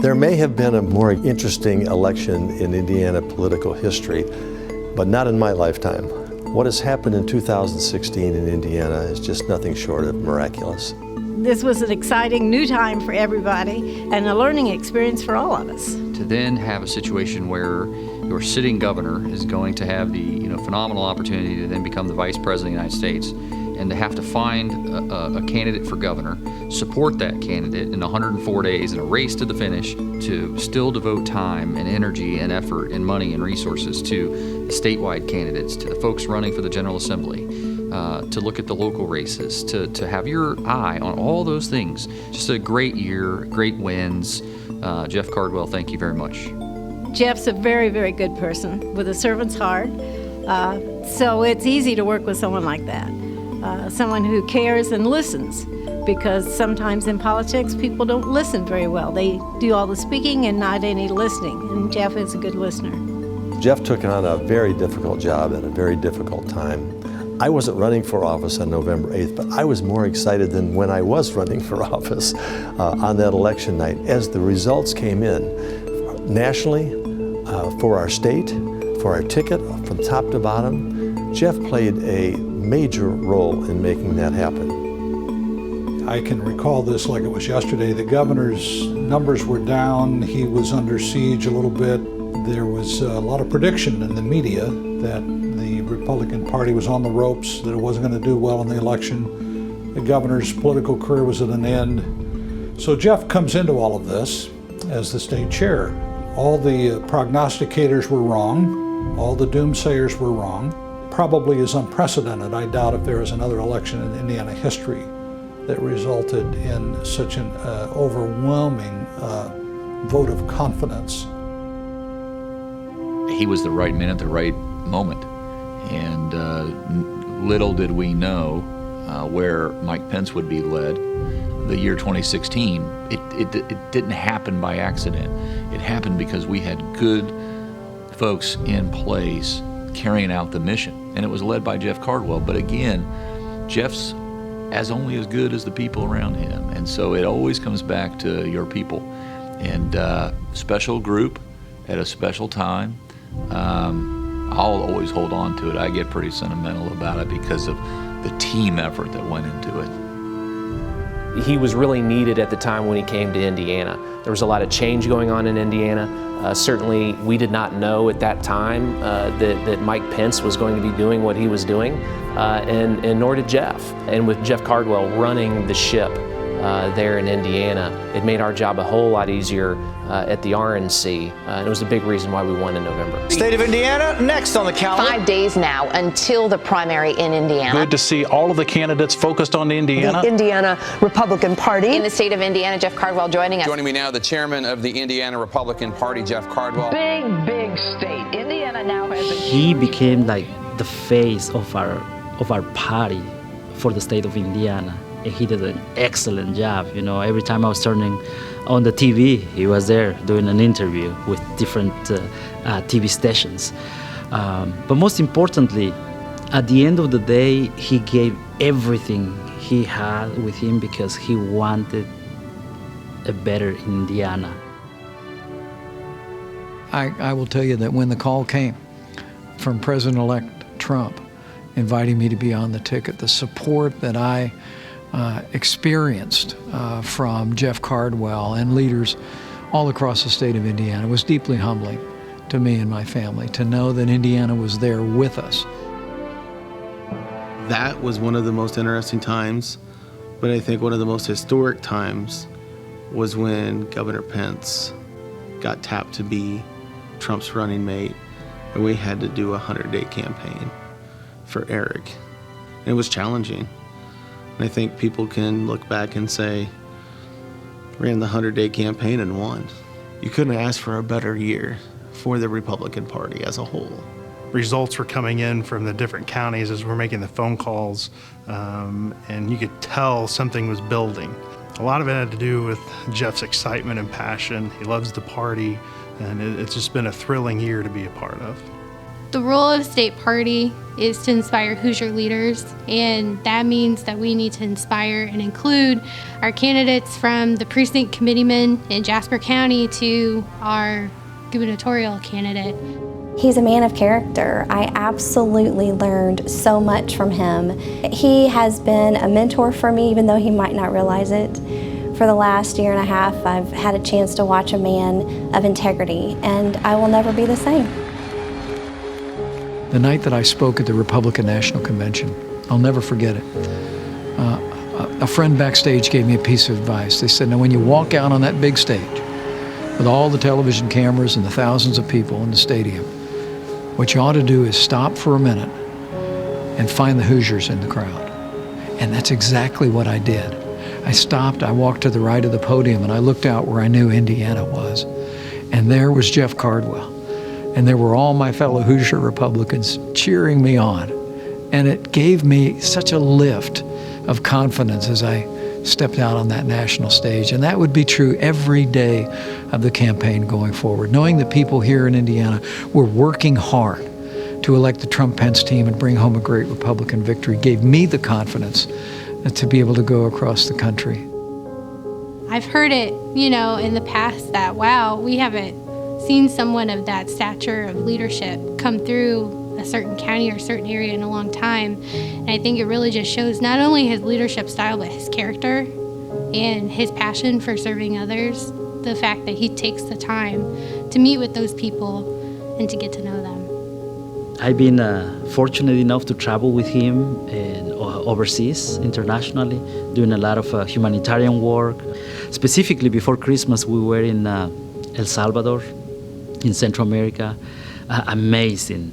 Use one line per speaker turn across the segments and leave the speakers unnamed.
There may have been a more interesting election in Indiana political history, but not in my lifetime. What has happened in 2016 in Indiana is just nothing short of miraculous.
This was an exciting new time for everybody and a learning experience for all of us.
To then have a situation where your sitting governor is going to have the phenomenal opportunity to then become the vice president of the United States, and to have to find a candidate for governor, support that candidate in 104 days in a race to the finish, to still devote time and energy and effort and money and resources to the statewide candidates, to the folks running for the General Assembly, to look at the local races, to have your eye on all those things. Just a great year, great wins. Jeff Cardwell, thank you very much.
Jeff's a very, very good person with a servant's heart, so it's easy to work with someone like that. Someone who cares and listens, because sometimes in politics people don't listen very well. They do all the speaking and not any listening, and Jeff is a good listener.
Jeff took on a very difficult job at a very difficult time. I wasn't running for office on November 8th, but I was more excited than when I was running for office on that election night as the results came in nationally, for our state, for our ticket from top to bottom. Jeff played a major role in making that happen.
I can recall this like it was yesterday. The governor's numbers were down. He was under siege a little bit. There was a lot of prediction in the media that the Republican Party was on the ropes, that it wasn't going to do well in the election. The governor's political career was at an end. So Jeff comes into all of this as the state chair. All the prognosticators were wrong. All the doomsayers were wrong. Probably is unprecedented. I doubt if there is another election in Indiana history that resulted in such an overwhelming vote of confidence.
He was the right man at the right moment, and little did we know where Mike Pence would be led. The year 2016, it didn't happen by accident. It happened because we had good folks in place carrying out the mission, and it was led by Jeff Cardwell. But again, Jeff's only as good as the people around him, and so it always comes back to your people. And special group at a special time. I'll always hold on to it. I get pretty sentimental about it because of the team effort that went into it.
He was really needed at the time when he came to Indiana. There was a lot of change going on in Indiana. Certainly, we did not know at that time that Mike Pence was going to be doing what he was doing, and nor did Jeff. And with Jeff Cardwell running the ship there in Indiana, it made our job a whole lot easier at the RNC, and it was a big reason why we won in November.
State of Indiana, next on the calendar.
5 days now until the primary in Indiana.
Good to see all of the candidates focused on Indiana.
The Indiana Republican Party.
In the state of Indiana, Jeff Cardwell joining us.
Joining me now, the chairman of the Indiana Republican Party, Jeff Cardwell.
Big state. Indiana now has a...
He became like the face of our party for the state of Indiana. And he did an excellent job. Every time I was turning on the TV, he was there doing an interview with different TV stations. But most importantly, at the end of the day, he gave everything he had with him because he wanted a better Indiana.
I will tell you that when the call came from President-elect Trump inviting me to be on the ticket, the support that I experienced from Jeff Cardwell and leaders all across the state of Indiana was deeply humbling to me and my family, to know that Indiana was there with us.
That was one of the most interesting times, but I think one of the most historic times was when Governor Pence got tapped to be Trump's running mate, and we had to do a 100-day campaign for Eric. And it was challenging. And I think people can look back and say, ran the 100-day campaign and won. You couldn't ask for a better year for the Republican Party as a whole.
Results were coming in from the different counties as we're making the phone calls, and you could tell something was building. A lot of it had to do with Jeff's excitement and passion. He loves the party, and it's just been a thrilling year to be a part of.
The role of state party is to inspire Hoosier leaders, and that means that we need to inspire and include our candidates from the precinct committeemen in Jasper County to our gubernatorial candidate.
He's a man of character. I absolutely learned so much from him. He has been a mentor for me, even though he might not realize it. For the last year and a half, I've had a chance to watch a man of integrity, and I will never be the same.
The night that I spoke at the Republican National Convention, I'll never forget it. A friend backstage gave me a piece of advice. They said, now when you walk out on that big stage with all the television cameras and the thousands of people in the stadium, what you ought to do is stop for a minute and find the Hoosiers in the crowd. And that's exactly what I did. I stopped, I walked to the right of the podium, and I looked out where I knew Indiana was. And there was Jeff Cardwell. And there were all my fellow Hoosier Republicans cheering me on. And it gave me such a lift of confidence as I stepped out on that national stage. And that would be true every day of the campaign going forward. Knowing that people here in Indiana were working hard to elect the Trump-Pence team and bring home a great Republican victory gave me the confidence to be able to go across the country.
I've heard it, in the past that, wow, we haven't seen someone of that stature of leadership come through a certain county or certain area in a long time. And I think it really just shows not only his leadership style, but his character and his passion for serving others. The fact that he takes the time to meet with those people and to get to know them.
I've been fortunate enough to travel with him overseas, internationally, doing a lot of humanitarian work. Specifically before Christmas, we were in El Salvador, in Central America. Amazing.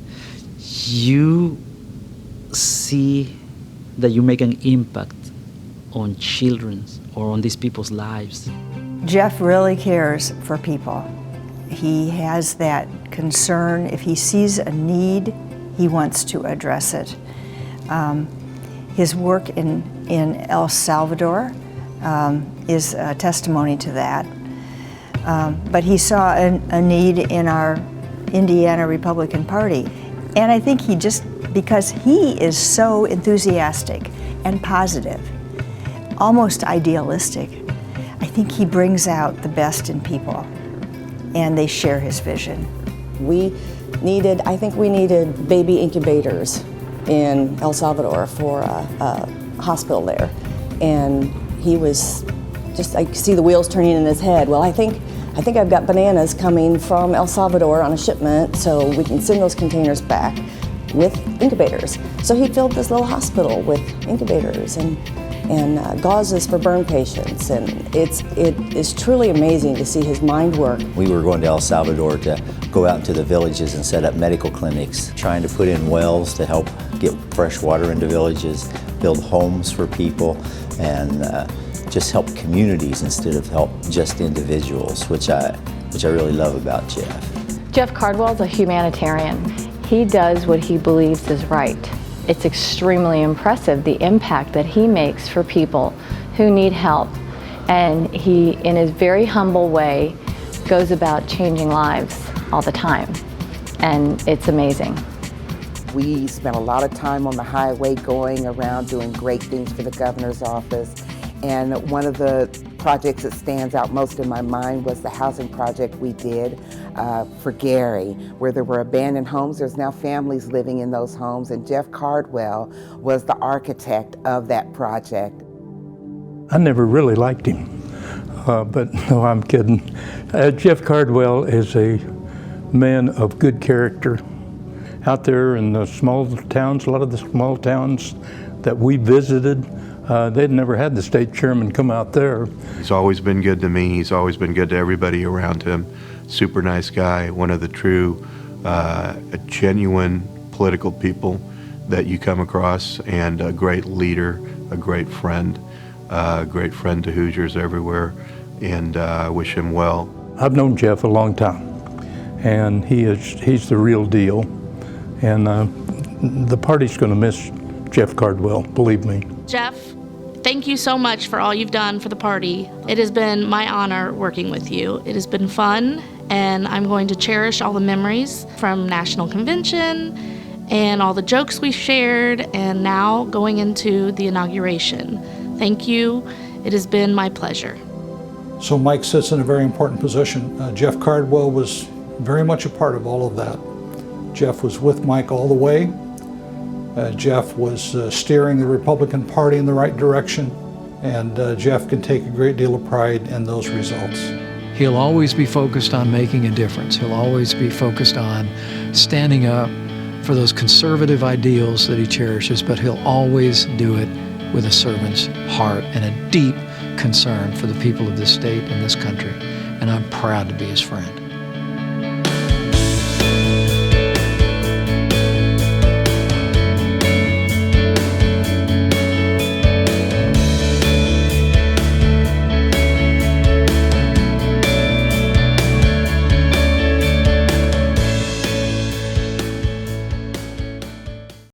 You see that you make an impact on children or on these people's lives.
Jeff really cares for people. He has that concern. If he sees a need, he wants to address it. His work in El Salvador is a testimony to that. But he saw a need in our Indiana Republican Party. And I think because he is so enthusiastic and positive, almost idealistic, I think he brings out the best in people, and they share his vision.
I think we needed baby incubators in El Salvador for a hospital there. And he was I could see the wheels turning in his head. Well, I think I've got bananas coming from El Salvador on a shipment, so we can send those containers back with incubators. So he filled this little hospital with incubators and gauzes for burn patients, and it is truly amazing to see his mind work.
We were going to El Salvador to go out into the villages and set up medical clinics, trying to put in wells to help get fresh water into villages, build homes for people, and just help communities instead of help just individuals, which I really love about Jeff.
Jeff Cardwell is a humanitarian. He does what he believes is right. It's extremely impressive, the impact that he makes for people who need help. And he, in his very humble way, goes about changing lives all the time. And it's amazing.
We spent a lot of time on the highway going around doing great things for the governor's office. And one of the projects that stands out most in my mind was the housing project we did for Gary, where there were abandoned homes. There's now families living in those homes, and Jeff Cardwell was the architect of that project.
I never really liked him, but no, I'm kidding. Jeff Cardwell is a man of good character. Out there in the small towns, a lot of the small towns that we visited, they'd never had the state chairman come out there.
He's always been good to me. He's always been good to everybody around him. Super nice guy, one of the true, genuine political people that you come across, and a great leader, a great friend to Hoosiers everywhere, and I wish him well.
I've known Jeff a long time, and he's the real deal, and the party's going to miss Jeff Cardwell, believe me.
Jeff, thank you so much for all you've done for the party. It has been my honor working with you. It has been fun, and I'm going to cherish all the memories from National Convention and all the jokes we shared, and now going into the inauguration. Thank you. It has been my pleasure.
So Mike sits in a very important position. Jeff Cardwell was very much a part of all of that. Jeff was with Mike all the way. Jeff was steering the Republican Party in the right direction, and Jeff can take a great deal of pride in those results.
He'll always be focused on making a difference. He'll always be focused on standing up for those conservative ideals that he cherishes, but he'll always do it with a servant's heart and a deep concern for the people of this state and this country. And I'm proud to be his friend.